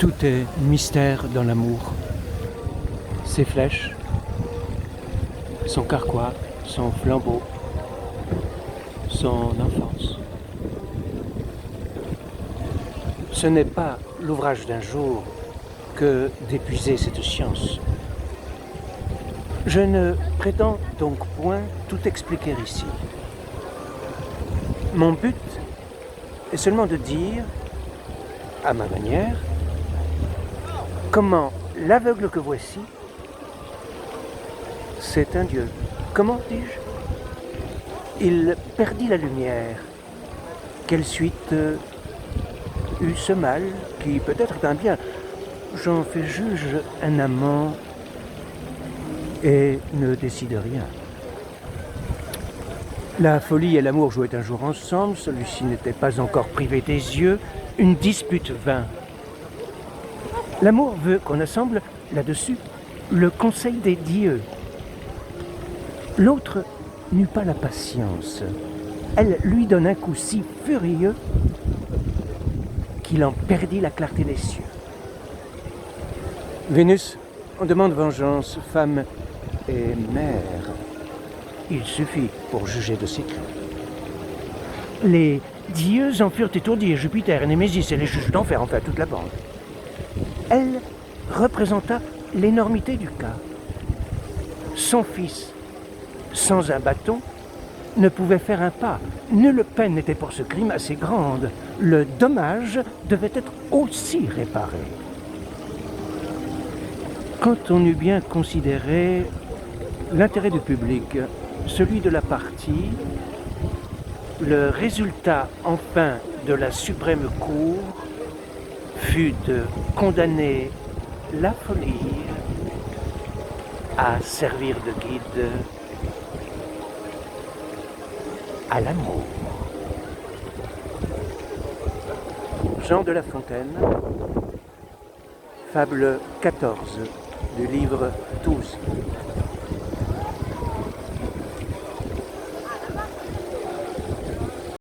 Tout est mystère dans l'amour. Ses flèches, son carquois, son flambeau, son enfance. Ce n'est pas l'ouvrage d'un jour que d'épuiser cette science. Je ne prétends donc point tout expliquer ici. Mon but est seulement de dire, à ma manière, comment l'aveugle que voici, c'est un Dieu. Comment dis-je? Il perdit la lumière. Quelle suite eut ce mal, qui peut-être est un bien? J'en fais juge un amant et ne décide rien. La folie et l'amour jouaient un jour ensemble, celui-ci n'était pas encore privé des yeux, une dispute vint. L'amour veut qu'on assemble là-dessus le conseil des dieux. L'autre n'eut pas la patience. Elle lui donne un coup si furieux qu'il en perdit la clarté des cieux. Vénus, on demande vengeance, femme et mère. Il suffit pour juger de ces crimes. Les dieux en furent étourdis, Jupiter, Némésis et les juges d'enfer, enfin toute la bande. Elle représenta l'énormité du cas. Son fils, sans un bâton, ne pouvait faire un pas. Nulle peine n'était pour ce crime assez grande. Le dommage devait être aussi réparé. Quand on eut bien considéré l'intérêt du public, celui de la partie, le résultat enfin de la suprême cour fut de condamner la folie à servir de guide à l'amour. Jean de La Fontaine, fable 14 du livre 12.